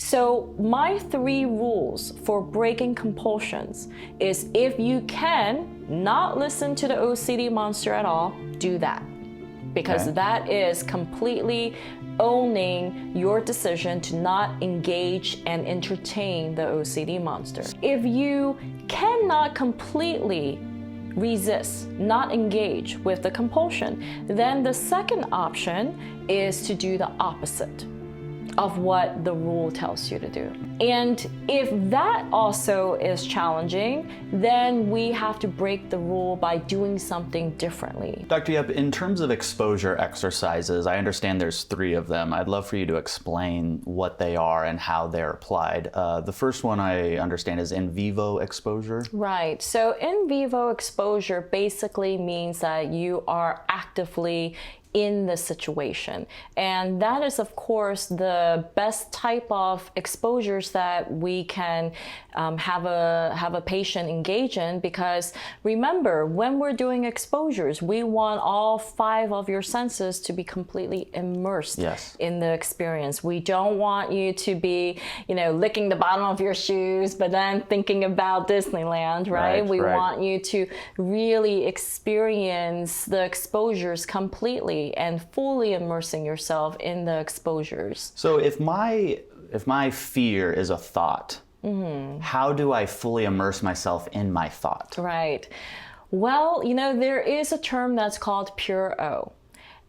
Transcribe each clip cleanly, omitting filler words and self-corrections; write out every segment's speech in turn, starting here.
So my 3 rules for breaking compulsions is, if you can not listen to the OCD monster at all, do that. Because that is completely owning your decision to not engage and entertain the OCD monster. If you cannot completely resist, not engage with the compulsion, then the second option is to do the opposite of what the rule tells you to do. And if that also is challenging, then we have to break the rule by doing something differently. Dr. Yep, in terms of exposure exercises, I understand there's 3 of them. I'd love for you to explain what they are and how they're applied. The first one I understand is in vivo exposure. Right. So in vivo exposure basically means that you are actively in the situation. And that is, of course, the best type of exposures that we can have a patient engage in, because remember, when we're doing exposures, we want all 5 of your senses to be completely immersed in the experience. We don't want you to be, licking the bottom of your shoes, but then thinking about Disneyland, right? We want you to really experience the exposures completely and fully immersing yourself in the exposures. So if my fear is a thought, how do I fully immerse myself in my thought? Right. Well, there is a term that's called pure O.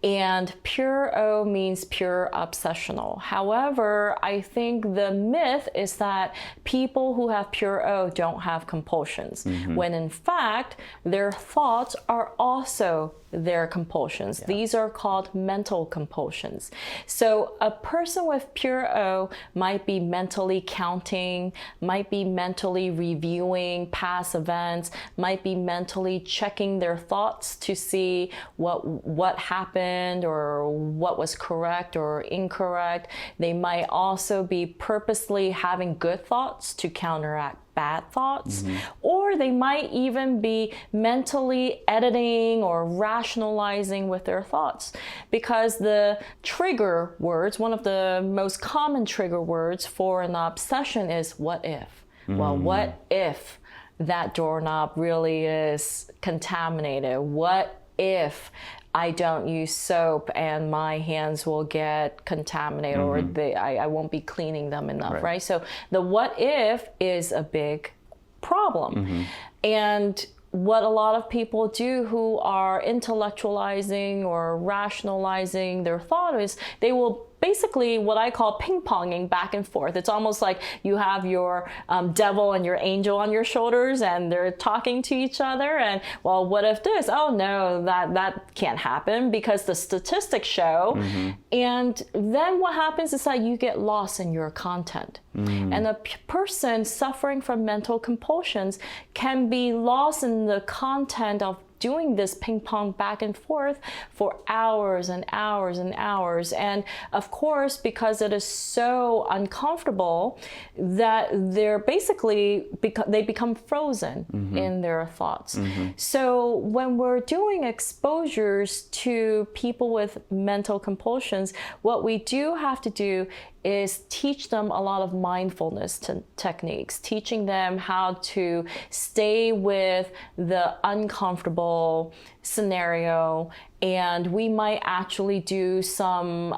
And pure O means pure obsessional. However, I think the myth is that people who have pure O don't have compulsions, when in fact, their thoughts are also their compulsions. These are called mental compulsions. So a person with pure O might be mentally counting, might be mentally reviewing past events, might be mentally checking their thoughts to see what happened or what was correct or incorrect. They might also be purposely having good thoughts to counteract bad thoughts, or they might even be mentally editing or rationalizing with their thoughts, because the trigger words, one of the most common trigger words for an obsession is what if. Well, what if that doorknob really is contaminated? What if I don't use soap and my hands will get contaminated, or I won't be cleaning them enough, right? So the what if is a big problem. And what a lot of people do who are intellectualizing or rationalizing their thought is they will basically what I call ping-ponging back and forth. It's almost like you have your devil and your angel on your shoulders and they're talking to each other, and well, what if this? Oh no, that can't happen because the statistics show. And then what happens is that you get lost in your content. And a person suffering from mental compulsions can be lost in the content of doing this ping pong back and forth for hours and hours and hours. And of course, because it is so uncomfortable, that they're basically, they become frozen in their thoughts. So when we're doing exposures to people with mental compulsions, what we do have to do is teach them a lot of mindfulness techniques, teaching them how to stay with the uncomfortable scenario. And we might actually do some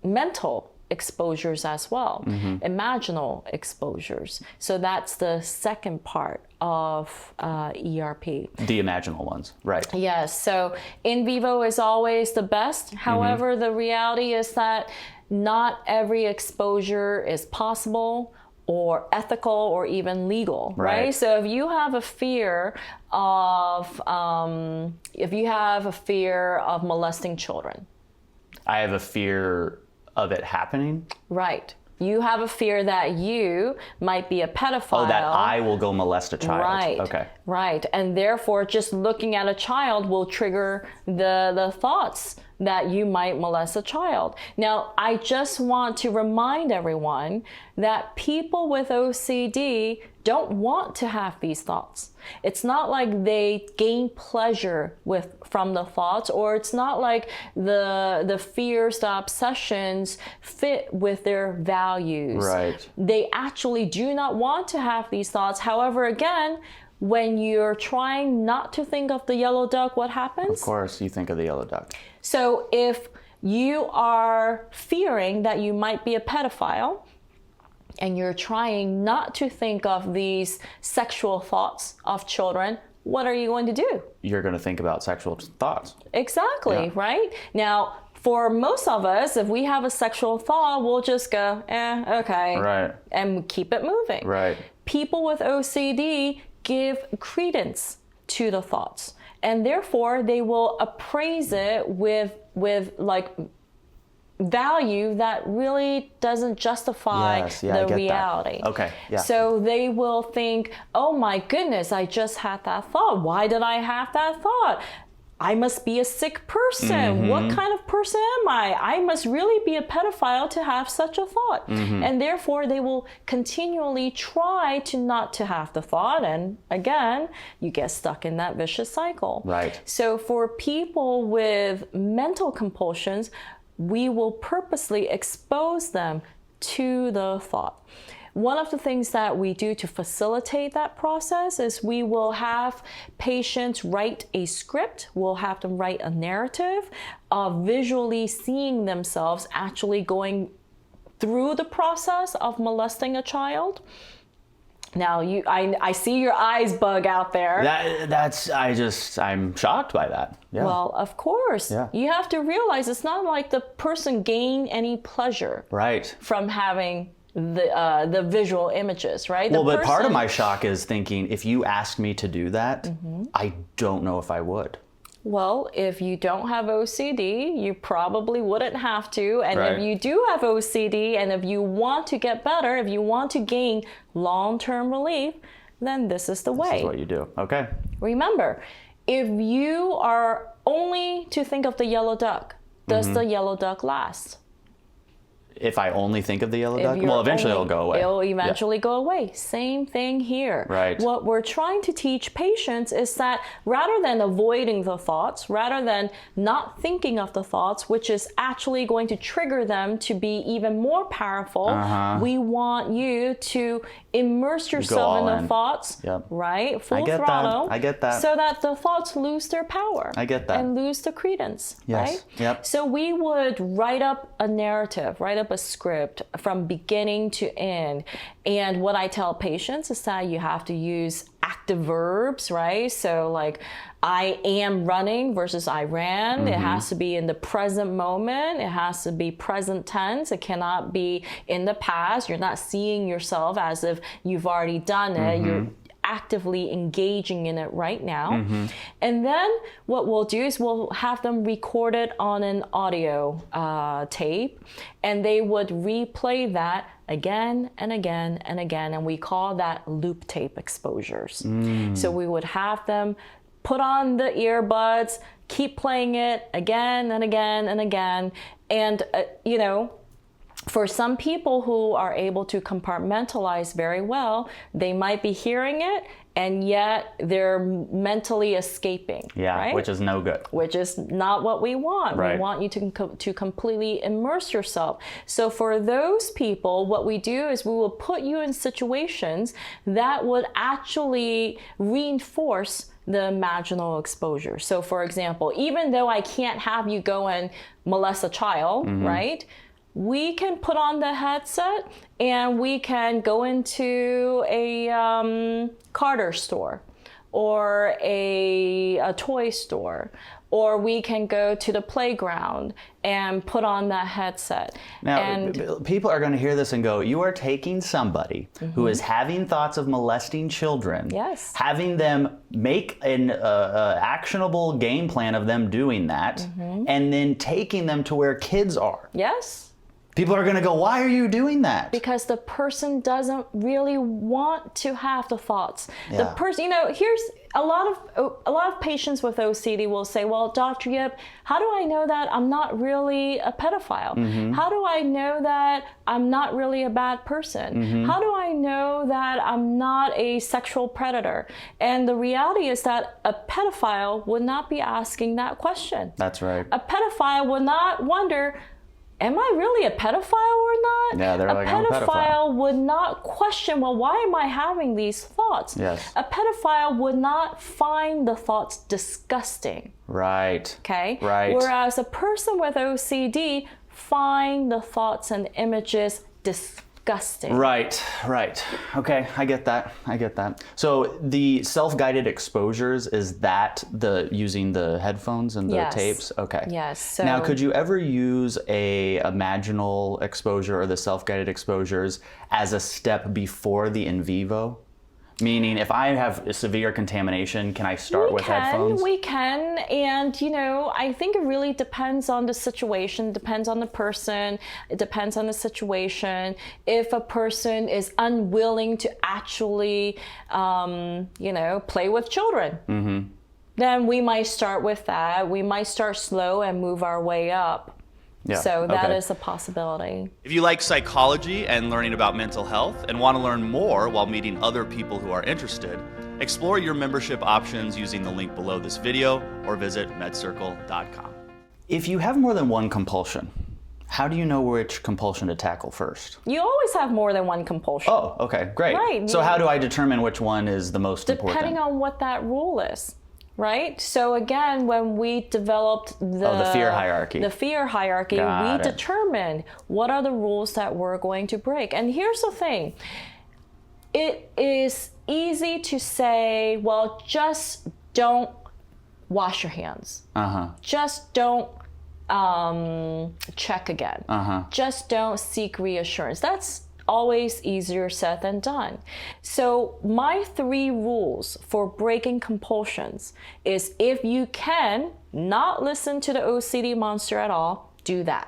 mental exposures as well, imaginal exposures. So that's the second part of ERP. The imaginal ones, right? Yes, so in vivo is always the best. However, the reality is that not every exposure is possible or ethical or even legal, right? So if you have a fear of molesting children. I have a fear of it happening? Right. You have a fear that you might be a pedophile. Oh, that I will go molest a child. Right. Okay. Right. And therefore, just looking at a child will trigger the thoughts that you might molest a child. Now, I just want to remind everyone that people with OCD don't want to have these thoughts. It's not like they gain pleasure from the thoughts, or it's not like the fears, the obsessions fit with their values. Right. They actually do not want to have these thoughts. However, again, when you're trying not to think of the yellow duck, what happens? Of course, you think of the yellow duck. So if you are fearing that you might be a pedophile, and you're trying not to think of these sexual thoughts of children, what are you going to do? You're going to think about sexual thoughts. Exactly, right? Now, for most of us, if we have a sexual thought, we'll just go, okay. Right. And keep it moving. Right. People with OCD give credence to the thoughts, and therefore they will appraise it with like value that really doesn't justify the reality. That. Okay, yeah. So they will think, oh my goodness, I just had that thought. Why did I have that thought? I must be a sick person. What kind of person am I? I must really be a pedophile to have such a thought. And therefore, they will continually try to not to have the thought. And again, you get stuck in that vicious cycle. Right. So for people with mental compulsions, we will purposely expose them to the thought. One of the things that we do to facilitate that process is we will have patients write a script. We'll have them write a narrative of visually seeing themselves actually going through the process of molesting a child. Now, I see your eyes bug out there. I'm shocked by that. Yeah. Well, of course. Yeah. You have to realize it's not like the person gained any pleasure from having the visual images, right? But part of my shock is thinking, if you asked me to do that, I don't know if I would. Well, if you don't have OCD, you probably wouldn't have to. And if you do have OCD, and if you want to get better, if you want to gain long-term relief, then this is the way. This is what you do. Okay. Remember, if you are only to think of the yellow duck, does the yellow duck last? If I only think of the yellow duck, well, eventually it'll go away. It'll eventually go away. Same thing here. Right. What we're trying to teach patients is that rather than avoiding the thoughts, rather than not thinking of the thoughts, which is actually going to trigger them to be even more powerful, we want you to immerse yourself in the thoughts, right? Full throttle. I get that. So that the thoughts lose their power. I get that. And lose the credence, right? Yep. So we would write up a narrative, write up a script from beginning to end. And what I tell patients is that you have to use active verbs, right? So like, I am running versus I ran. It has to be in the present moment. It has to be present tense. It cannot be in the past. You're not seeing yourself as if you've already done it. You're actively engaging in it right now. And then what we'll do is we'll have them record it on an audio tape, and they would replay that again and again and again, and we call that loop tape exposures. So we would have them put on the earbuds, keep playing it again and again and again, and you know, for some people who are able to compartmentalize very well, they might be hearing it and yet they're mentally escaping. Right? Which is no good. Which is not what we want. We want you to completely immerse yourself. So for those people, what we do is we will put you in situations that would actually reinforce the imaginal exposure. So for example, even though I can't have you go and molest a child, right? We can put on the headset and we can go into a Carter store or a toy store, or we can go to the playground and put on that headset. Now, and people are going to hear this and go, you are taking somebody who is having thoughts of molesting children, having them make an actionable game plan of them doing that, and then taking them to where kids are. Yes. People are going to go, why are you doing that? Because the person doesn't really want to have the thoughts. Yeah. The person, here's a lot of patients with OCD will say, well, Dr. Yip, how do I know that I'm not really a pedophile? How do I know that I'm not really a bad person? How do I know that I'm not a sexual predator? And the reality is that a pedophile would not be asking that question. That's right. A pedophile would not wonder, am I really a pedophile or not? Yeah, they're like, I'm a pedophile would not question, well, why am I having these thoughts? Yes. A pedophile would not find the thoughts disgusting. Right. Okay? Right. Whereas a person with OCD find the thoughts and images disgusting. Right. Okay, I get that. So the self-guided exposures, is that using the headphones and the Yes. tapes? Okay. Yes. So Now, could you ever use a imaginal exposure or the self-guided exposures as a step before the in vivo? Meaning, if I have a severe contamination, can I start with headphones? We can, and I think it really depends on the situation, depends on the person, it depends on the situation. If a person is unwilling to actually, play with children, then we might start with that. We might start slow and move our way up. Yeah, So that okay. is a possibility. If you like psychology and learning about mental health and want to learn more while meeting other people who are interested, explore your membership options using the link below this video or visit medcircle.com. If you have more than one compulsion, how do you know which compulsion to tackle first? You always have more than one compulsion. Oh, okay, great. Right. So how do I determine which one is the most important? Depending on what that rule is. Right? So again, when we developed the fear hierarchy. Got it. We determined what are the rules that we're going to break. And here's the thing. It is easy to say, well, just don't wash your hands. Just don't check again. Just don't seek reassurance. That's always easier said than done. So my 3 rules for breaking compulsions is, if you can not listen to the OCD monster at all, do that.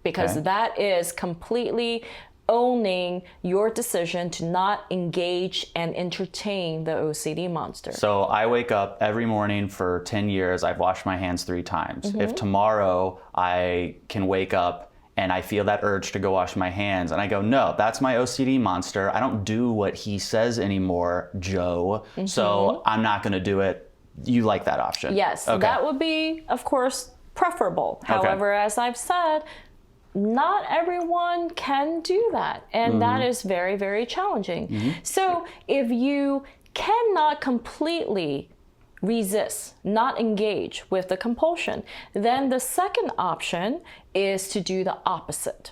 Because Okay. that is completely owning your decision to not engage and entertain the OCD monster. So I wake up every morning for 10 years, I've washed my hands 3 times. If tomorrow I can wake up and I feel that urge to go wash my hands, and I go, no, that's my OCD monster. I don't do what he says anymore, Joe. So I'm not going to do it. You like that option? Yes, Okay. that would be, of course, preferable. However, as I've said, not everyone can do that. And that is very, very challenging. So if you cannot completely resist, not engage with the compulsion, then the second option is to do the opposite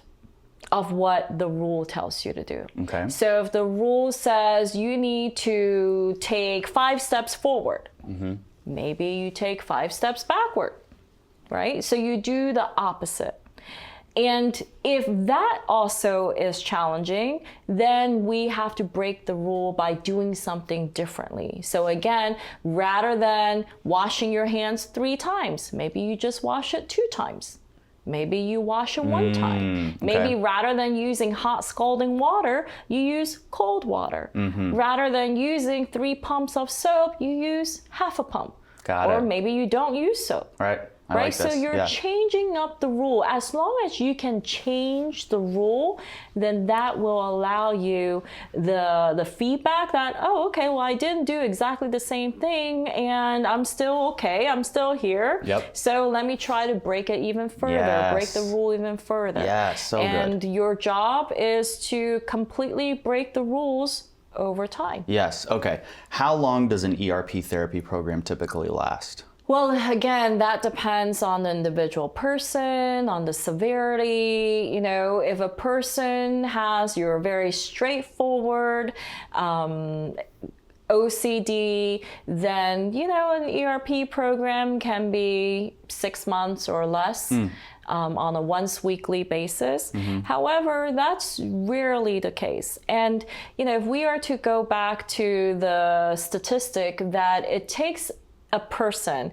of what the rule tells you to do. Okay. So if the rule says you need to take 5 steps forward, maybe you take 5 steps backward, right? So you do the opposite. And if that also is challenging, then we have to break the rule by doing something differently. So again, rather than washing your hands 3 times, maybe you just wash it 2 times. Maybe you wash it 1 time. Maybe rather than using hot scalding water, you use cold water. Rather than using 3 pumps of soap, you use half a pump. Got or it. maybe you don't use soap. Right. I Right, like so this. you're Yeah. changing up the rule. As long as you can change the rule, then that will allow you the feedback that, oh, okay, well, I didn't do exactly the same thing, and I'm still okay. I'm still here. Yep. So let me try to break it even further, break the Yes. rule even further. Yes, so good. And your job is to completely break the rules over time. Yes. Okay. How long does an ERP therapy program typically last? Well, again, that depends on the individual person, on the severity. If a person has your very straightforward OCD, then, an ERP program can be 6 months or less. On a once weekly basis. However, that's rarely the case. And, if we are to go back to the statistic that it takes a person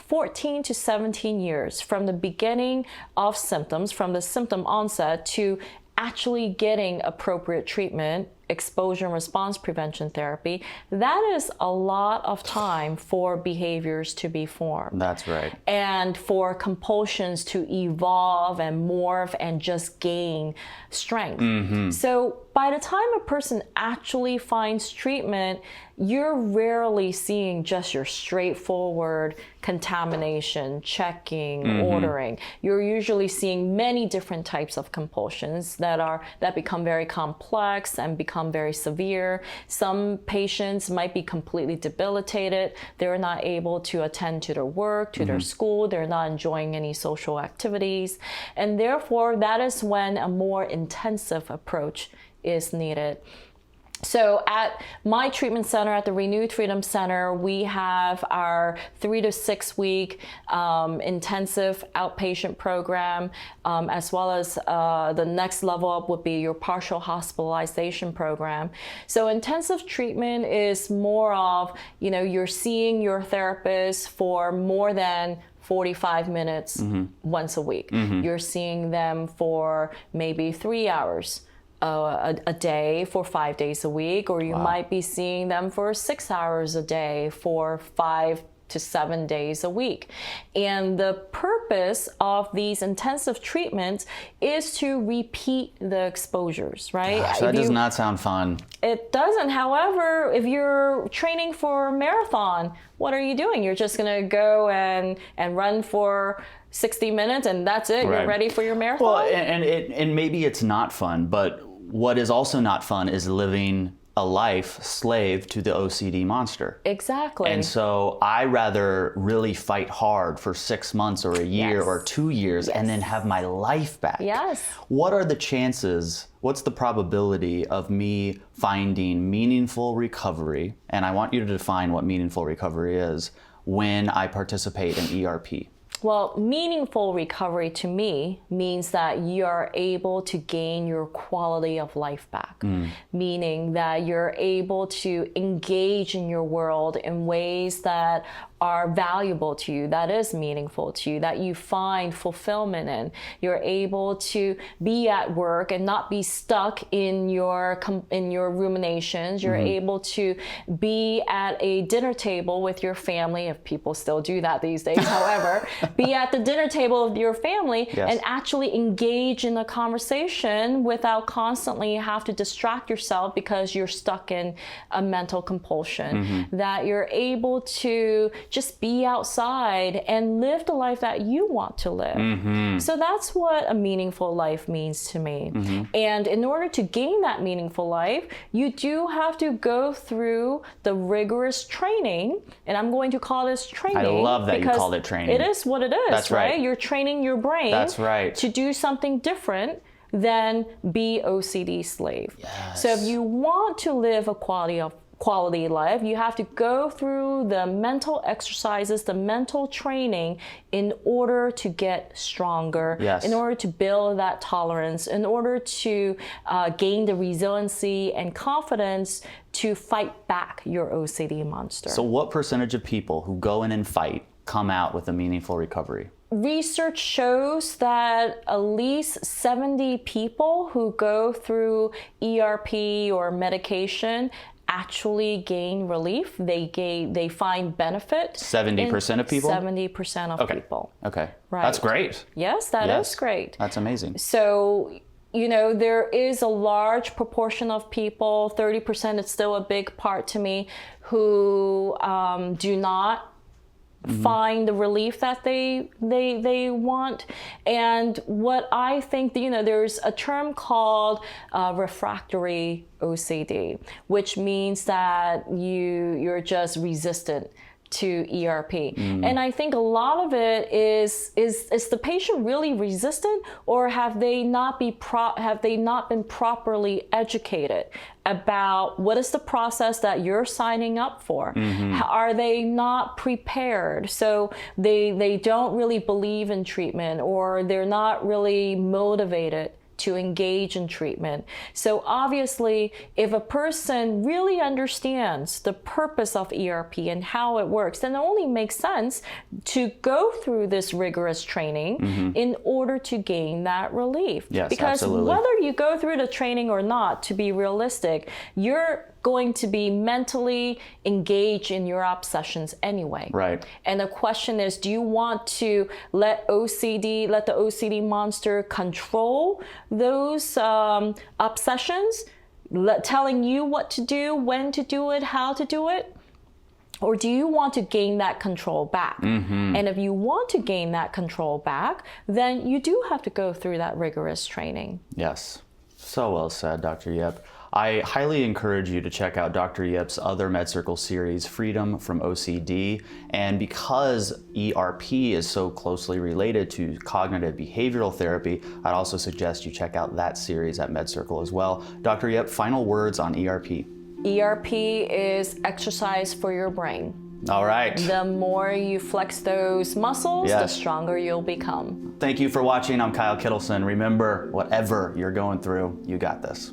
14 to 17 years from the beginning of symptoms, from the symptom onset to actually getting appropriate treatment, exposure and response prevention therapy. That is a lot of time for behaviors to be formed. That's right. And for compulsions to evolve and morph and just gain strength. So by the time a person actually finds treatment, you're rarely seeing just your straightforward contamination, checking, ordering. You're usually seeing many different types of compulsions that become very complex and become very severe. Some patients might be completely debilitated. They're not able to attend to their work, to their school. They're not enjoying any social activities. And therefore, that is when a more intensive approach is needed. So at my treatment center, at the Renewed Freedom Center, we have our 3 to 6 week intensive outpatient program, as well as the next level up would be your partial hospitalization program. So intensive treatment is more of, you're seeing your therapist for more than 45 minutes once a week. You're seeing them for maybe 3 hours a day for 5 days a week, or you might be seeing them for 6 hours a day for 5 to 7 days a week. And the purpose of these intensive treatments is to repeat the exposures, right? Gosh, that does not sound fun. It doesn't. However, if you're training for a marathon, what are you doing? You're just going to go and run for 60 minutes and that's it. Right. You're ready for your marathon? Well, and maybe it's not fun, but what is also not fun is living a life slave to the OCD monster. Exactly. And so I rather really fight hard for 6 months or a year or 2 years and then have my life back. Yes. What are the chances, what's the probability of me finding meaningful recovery, and I want you to define what meaningful recovery is, when I participate in ERP? Well, meaningful recovery to me means that you are able to gain your quality of life back, meaning that you're able to engage in your world in ways that are valuable to you, that is meaningful to you, that you find fulfillment in. You're able to be at work and not be stuck in your ruminations. You're able to be at a dinner table with your family, if people still do that these days, however, be at the dinner table with your family and actually engage in a conversation without constantly have to distract yourself because you're stuck in a mental compulsion. That you're able to just be outside and live the life that you want to live. So that's what a meaningful life means to me. And in order to gain that meaningful life, you do have to go through the rigorous training, and I'm going to call this training. I love that you called it training. It is what it is, That's right. You're training your brain to do something different than be OCD slave. So if you want to live a quality life, you have to go through the mental exercises, the mental training in order to get stronger, in order to build that tolerance, in order to gain the resiliency and confidence to fight back your OCD monster. So what percentage of people who go in and fight come out with a meaningful recovery? Research shows that at least 70 people who go through ERP or medication actually gain relief. They find benefit. 70% of people? 70% of people. Okay. Right. That's great. Yes, that is great. That's amazing. So, there is a large proportion of people, 30%, it's still a big part to me, who do not find the relief that they want. And what I think, there's a term called refractory OCD, which means that you're just resistant to ERP. And I think a lot of it is the patient really resistant, or have they not been properly educated about what is the process that you're signing up for? Are they not prepared? So they don't really believe in treatment, or they're not really motivated to engage in treatment. So obviously, if a person really understands the purpose of ERP and how it works, then it only makes sense to go through this rigorous training in order to gain that relief. Yes, because absolutely. whether you go through the training or not, to be realistic, you're going to be mentally engaged in your obsessions anyway. Right. And the question is, do you want to let the OCD monster control those obsessions, telling you what to do, when to do it, how to do it? Or do you want to gain that control back? And if you want to gain that control back, then you do have to go through that rigorous training. Yes. So well said, Dr. Yip. I highly encourage you to check out Dr. Yip's other MedCircle series, Freedom from OCD. And because ERP is so closely related to cognitive behavioral therapy, I'd also suggest you check out that series at MedCircle as well. Dr. Yip, final words on ERP. ERP is exercise for your brain. All right. The more you flex those muscles, the stronger you'll become. Thank you for watching. I'm Kyle Kittleson. Remember, whatever you're going through, you got this.